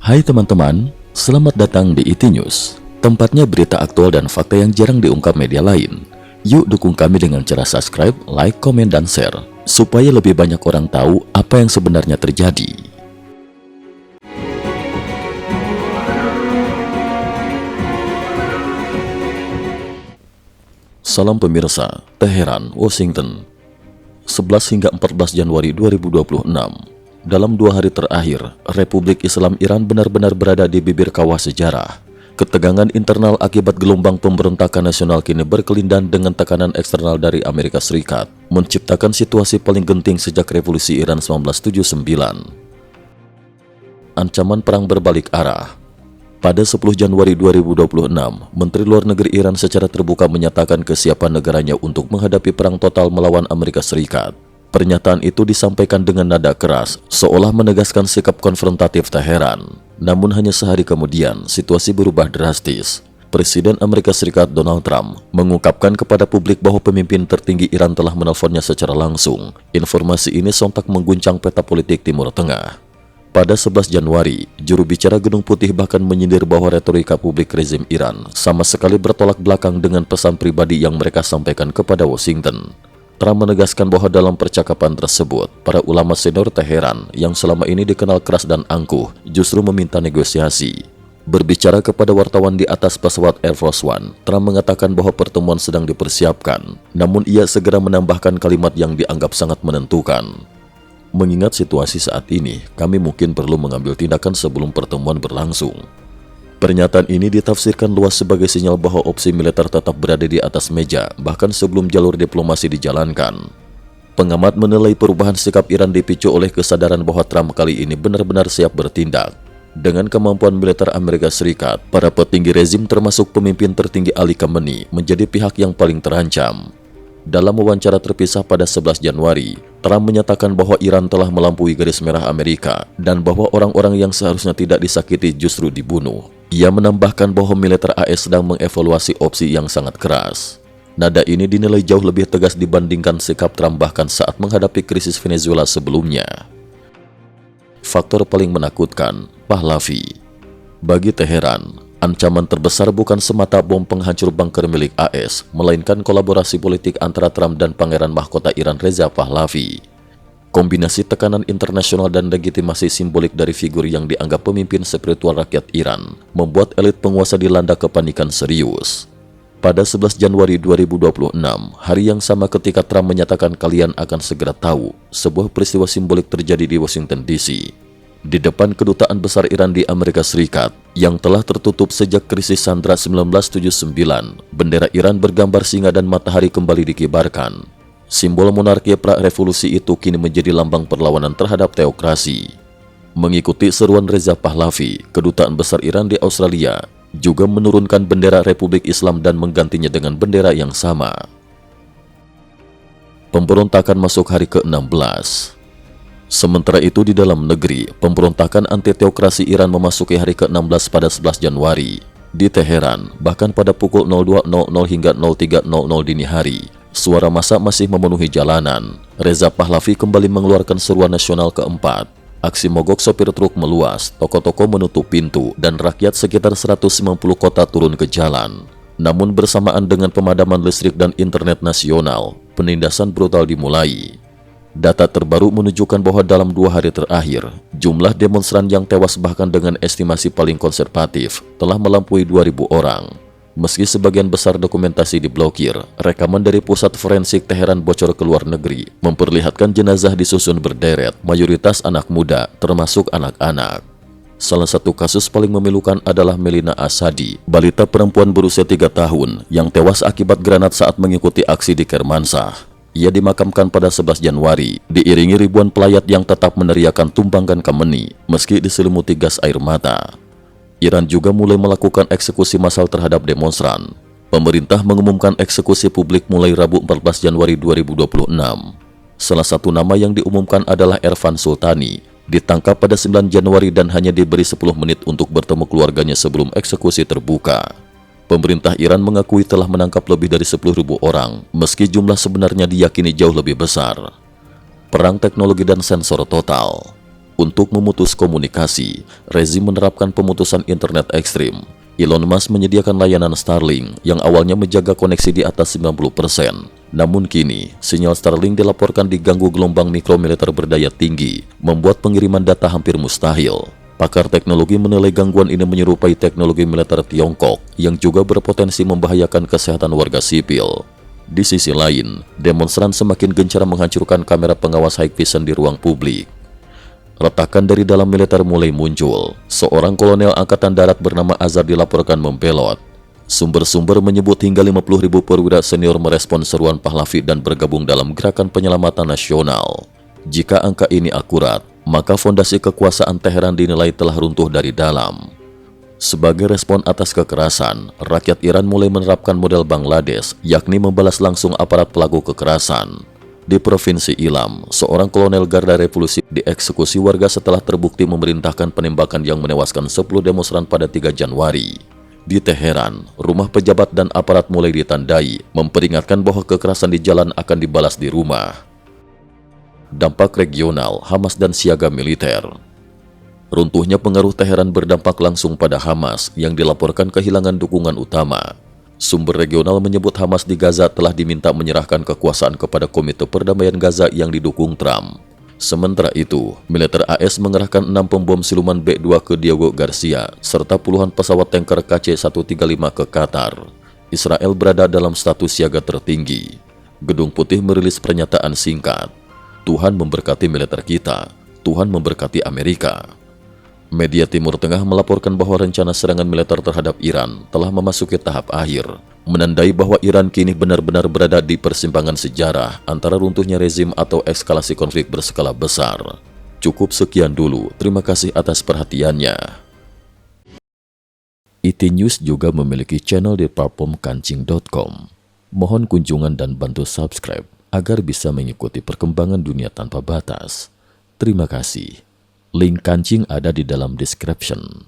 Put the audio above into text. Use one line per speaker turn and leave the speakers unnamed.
Hai teman-teman, selamat datang di IT News, tempatnya berita aktual dan fakta yang jarang diungkap media lain. Yuk dukung kami dengan cara subscribe, like, komen, dan share, supaya lebih banyak orang tahu apa yang sebenarnya terjadi. Salam pemirsa, Teheran, Washington, 11 hingga 14 Januari 2026. Dalam 2 hari terakhir, Republik Islam Iran benar-benar berada di bibir kawah sejarah. Ketegangan internal akibat gelombang pemberontakan nasional kini berkelindan dengan tekanan eksternal dari Amerika Serikat, menciptakan situasi paling genting sejak Revolusi Iran 1979. Ancaman perang berbalik arah. Pada 10 Januari 2026, Menteri Luar Negeri Iran secara terbuka menyatakan kesiapan negaranya untuk menghadapi perang total melawan Amerika Serikat. Pernyataan itu disampaikan dengan nada keras, seolah menegaskan sikap konfrontatif Teheran. Namun hanya sehari kemudian, situasi berubah drastis. Presiden Amerika Serikat Donald Trump mengungkapkan kepada publik bahwa pemimpin tertinggi Iran telah menelponnya secara langsung. Informasi ini sontak mengguncang peta politik Timur Tengah. Pada 11 Januari, juru bicara Gedung Putih bahkan menyindir bahwa retorika publik rezim Iran sama sekali bertolak belakang dengan pesan pribadi yang mereka sampaikan kepada Washington. Trump menegaskan bahwa dalam percakapan tersebut, para ulama senior Teheran yang selama ini dikenal keras dan angkuh justru meminta negosiasi. Berbicara kepada wartawan di atas pesawat Air Force One, Trump mengatakan bahwa pertemuan sedang dipersiapkan, namun ia segera menambahkan kalimat yang dianggap sangat menentukan. Mengingat situasi saat ini, kami mungkin perlu mengambil tindakan sebelum pertemuan berlangsung. Pernyataan ini ditafsirkan luas sebagai sinyal bahwa opsi militer tetap berada di atas meja, bahkan sebelum jalur diplomasi dijalankan. Pengamat menilai perubahan sikap Iran dipicu oleh kesadaran bahwa Trump kali ini benar-benar siap bertindak. Dengan kemampuan militer Amerika Serikat, para petinggi rezim termasuk pemimpin tertinggi Ali Khamenei menjadi pihak yang paling terancam. Dalam wawancara terpisah pada 11 Januari, Trump menyatakan bahwa Iran telah melampaui garis merah Amerika dan bahwa orang-orang yang seharusnya tidak disakiti justru dibunuh. Ia menambahkan bahwa militer AS sedang mengevaluasi opsi yang sangat keras. Nada ini dinilai jauh lebih tegas dibandingkan sikap Trump bahkan saat menghadapi krisis Venezuela sebelumnya. Faktor paling menakutkan, Pahlavi. Bagi Teheran, ancaman terbesar bukan semata bom penghancur bunker milik AS, melainkan kolaborasi politik antara Trump dan Pangeran Mahkota Iran Reza Pahlavi. Kombinasi tekanan internasional dan legitimasi simbolik dari figur yang dianggap pemimpin spiritual rakyat Iran membuat elit penguasa dilanda kepanikan serius. Pada 11 Januari 2026, hari yang sama ketika Trump menyatakan kalian akan segera tahu, sebuah peristiwa simbolik terjadi di Washington DC. Di depan kedutaan besar Iran di Amerika Serikat yang telah tertutup sejak krisis Sandra 1979, bendera Iran bergambar singa dan matahari kembali dikibarkan. Simbol monarki pra-revolusi itu kini menjadi lambang perlawanan terhadap teokrasi. Mengikuti seruan Reza Pahlavi, kedutaan besar Iran di Australia juga menurunkan bendera Republik Islam dan menggantinya dengan bendera yang sama. Pemberontakan masuk hari ke-16. Sementara itu di dalam negeri, pemberontakan anti-teokrasi Iran memasuki hari ke-16 pada 11 Januari. Di Teheran, bahkan pada pukul 02.00 hingga 03.00 dini hari, suara massa masih memenuhi jalanan. Reza Pahlavi kembali mengeluarkan seruan nasional keempat. Aksi mogok sopir truk meluas, toko-toko menutup pintu, dan rakyat sekitar 190 kota turun ke jalan. Namun bersamaan dengan pemadaman listrik dan internet nasional, penindasan brutal dimulai. Data terbaru menunjukkan bahwa dalam 2 hari terakhir, jumlah demonstran yang tewas bahkan dengan estimasi paling konservatif telah melampaui 2.000 orang. Meski sebagian besar dokumentasi diblokir, rekaman dari pusat forensik Teheran bocor ke luar negeri memperlihatkan jenazah disusun berderet, mayoritas anak muda, termasuk anak-anak. Salah satu kasus paling memilukan adalah Melina Asadi, balita perempuan berusia 3 tahun yang tewas akibat granat saat mengikuti aksi di Kermanshah. Ia dimakamkan pada 11 Januari, diiringi ribuan pelayat yang tetap meneriakan tumbangkan Khamenei meski diselimuti gas air mata. Iran juga mulai melakukan eksekusi massal terhadap demonstran. Pemerintah mengumumkan eksekusi publik mulai Rabu 14 Januari 2026. Salah satu nama yang diumumkan adalah Ervan Sultani, ditangkap pada 9 Januari dan hanya diberi 10 menit untuk bertemu keluarganya sebelum eksekusi terbuka. Pemerintah Iran mengakui telah menangkap lebih dari 10.000 orang, meski jumlah sebenarnya diyakini jauh lebih besar. Perang teknologi dan sensor total. Untuk memutus komunikasi, rezim menerapkan pemutusan internet ekstrim. Elon Musk menyediakan layanan Starlink yang awalnya menjaga koneksi di atas 90%. Namun kini, sinyal Starlink dilaporkan diganggu gelombang mikromiliter berdaya tinggi, membuat pengiriman data hampir mustahil. Pakar teknologi menilai gangguan ini menyerupai teknologi militer Tiongkok yang juga berpotensi membahayakan kesehatan warga sipil. Di sisi lain, demonstran semakin gencar menghancurkan kamera pengawas high vision di ruang publik. Retakan dari dalam militer mulai muncul. Seorang kolonel angkatan darat bernama Azhar dilaporkan membelot. Sumber-sumber menyebut hingga 50.000 perwira senior merespon seruan Pahlavi dan bergabung dalam gerakan penyelamatan nasional. Jika angka ini akurat, maka fondasi kekuasaan Teheran dinilai telah runtuh dari dalam. Sebagai respon atas kekerasan, rakyat Iran mulai menerapkan model Bangladesh, yakni membalas langsung aparat pelaku kekerasan. Di Provinsi Ilam, seorang kolonel Garda Revolusi dieksekusi warga setelah terbukti memerintahkan penembakan yang menewaskan 10 demonstran pada 3 Januari. Di Teheran, rumah pejabat dan aparat mulai ditandai, memperingatkan bahwa kekerasan di jalan akan dibalas di rumah. Dampak regional, Hamas dan siaga militer. Runtuhnya pengaruh Teheran berdampak langsung pada Hamas yang dilaporkan kehilangan dukungan utama. Sumber regional menyebut Hamas di Gaza telah diminta menyerahkan kekuasaan kepada Komite Perdamaian Gaza yang didukung Trump. Sementara itu, militer AS mengerahkan 6 pembom siluman B-2 ke Diego Garcia, serta puluhan pesawat tanker KC-135 ke Qatar. Israel berada dalam status siaga tertinggi. Gedung Putih merilis pernyataan singkat, "Tuhan memberkati militer kita, Tuhan memberkati Amerika." Media Timur Tengah melaporkan bahwa rencana serangan militer terhadap Iran telah memasuki tahap akhir, menandai bahwa Iran kini benar-benar berada di persimpangan sejarah antara runtuhnya rezim atau eskalasi konflik berskala besar. Cukup sekian dulu, terima kasih atas perhatiannya. IT News juga memiliki channel di platform kancing.com. Mohon kunjungan dan bantu subscribe agar bisa mengikuti perkembangan dunia tanpa batas. Terima kasih. Link kancing ada di dalam description.